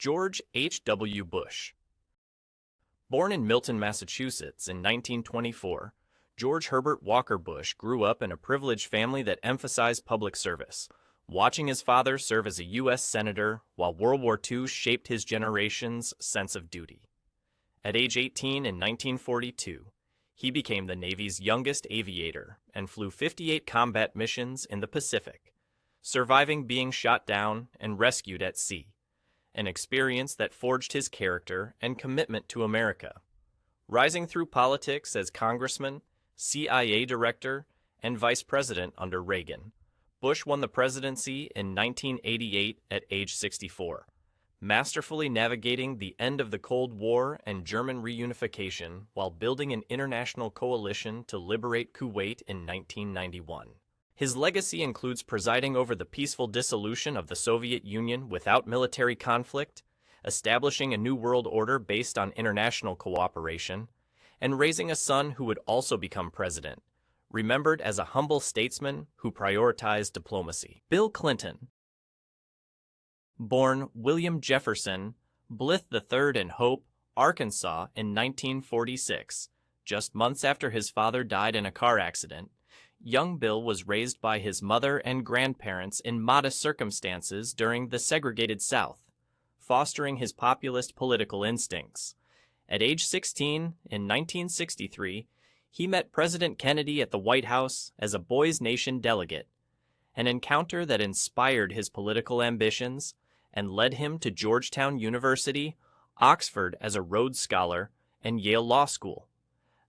George H.W. Bush. Born in Milton, Massachusetts in 1924, George Herbert Walker Bush grew up in a privileged family that emphasized public service, watching his father serve as a U.S. Senator while World War II shaped his generation's sense of duty. At age 18 in 1942, he became the Navy's youngest aviator and flew 58 combat missions in the Pacific, surviving being shot down and rescued at sea, an experience that forged his character and commitment to America. Rising through politics as congressman, CIA director, and vice president under Reagan, Bush won the presidency in 1988 at age 64, masterfully navigating the end of the Cold War and German reunification while building an international coalition to liberate Kuwait in 1991. His legacy includes presiding over the peaceful dissolution of the Soviet Union without military conflict, establishing a new world order based on international cooperation, and raising a son who would also become president, remembered as a humble statesman who prioritized diplomacy. Bill Clinton. Born William Jefferson Blythe III in Hope, Arkansas in 1946, just months after his father died in a car accident, young Bill was raised by his mother and grandparents in modest circumstances during the segregated South, fostering his populist political instincts. At age 16, in 1963, he met President Kennedy at the White House as a Boys Nation delegate, an encounter that inspired his political ambitions and led him to Georgetown University, Oxford as a Rhodes Scholar, and Yale Law School.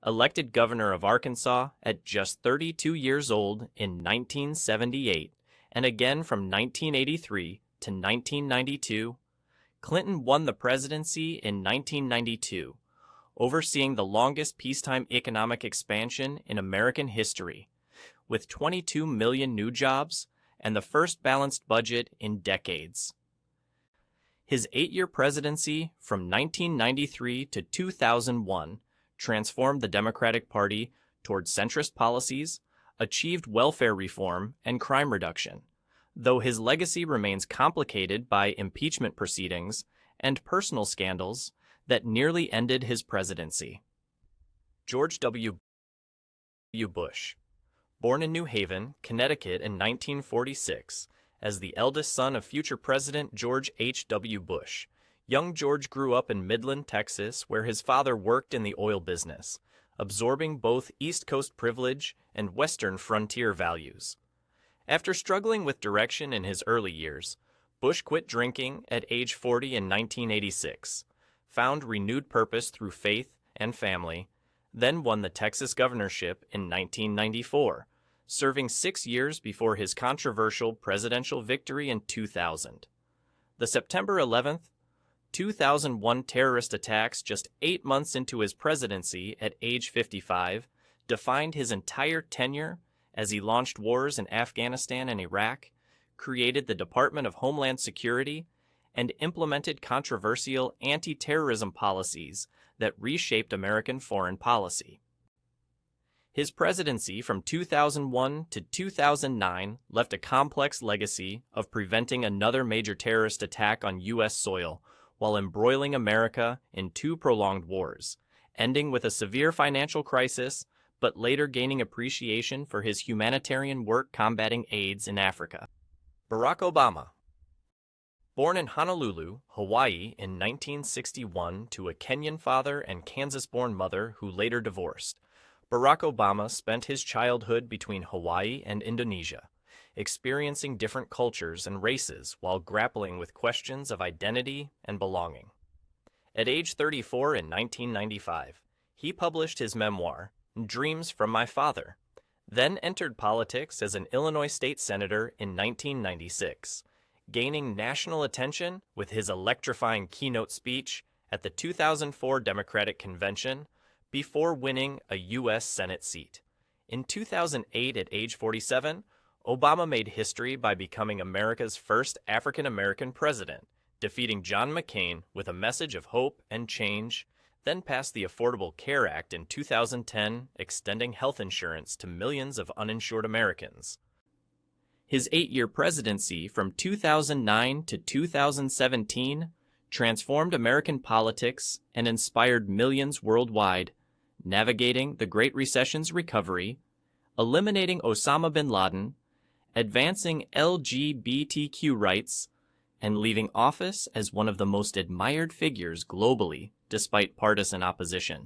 Elected governor of Arkansas at just 32 years old in 1978, and again from 1983 to 1992, Clinton won the presidency in 1992, overseeing the longest peacetime economic expansion in American history, with 22 million new jobs and the first balanced budget in decades. His 8-year presidency from 1993 to 2001 transformed the Democratic Party toward centrist policies, achieved welfare reform and crime reduction, though his legacy remains complicated by impeachment proceedings and personal scandals that nearly ended his presidency. George W. Bush. Born in New Haven, Connecticut in 1946, as the eldest son of future President George H.W. Bush, young George grew up in Midland, Texas, where his father worked in the oil business, absorbing both East Coast privilege and Western frontier values. After struggling with direction in his early years, Bush quit drinking at age 40 in 1986, found renewed purpose through faith and family, then won the Texas governorship in 1994, serving 6 years before his controversial presidential victory in 2000. The September 11th, 2001 terrorist attacks just 8 months into his presidency at age 55 defined his entire tenure as he launched wars in Afghanistan and Iraq, created the Department of Homeland Security, and implemented controversial anti-terrorism policies that reshaped American foreign policy. His presidency from 2001 to 2009 left a complex legacy of preventing another major terrorist attack on U.S. soil while embroiling America in 2 prolonged wars, ending with a severe financial crisis, but later gaining appreciation for his humanitarian work combating AIDS in Africa. Barack Obama. Born in Honolulu, Hawaii in 1961 to a Kenyan father and Kansas-born mother who later divorced, Barack Obama spent his childhood between Hawaii and Indonesia, experiencing different cultures and races while grappling with questions of identity and belonging. At age 34 in 1995, he published his memoir, Dreams from My Father, then entered politics as an Illinois state senator in 1996, gaining national attention with his electrifying keynote speech at the 2004 Democratic Convention before winning a U.S. Senate seat. In 2008, at age 47, Obama made history by becoming America's first African-American president, defeating John McCain with a message of hope and change, then passed the Affordable Care Act in 2010, extending health insurance to millions of uninsured Americans. His 8-year presidency from 2009 to 2017 transformed American politics, and inspired millions worldwide, navigating the Great Recession's recovery, eliminating Osama bin Laden, advancing LGBTQ rights, and leaving office as one of the most admired figures globally despite partisan opposition.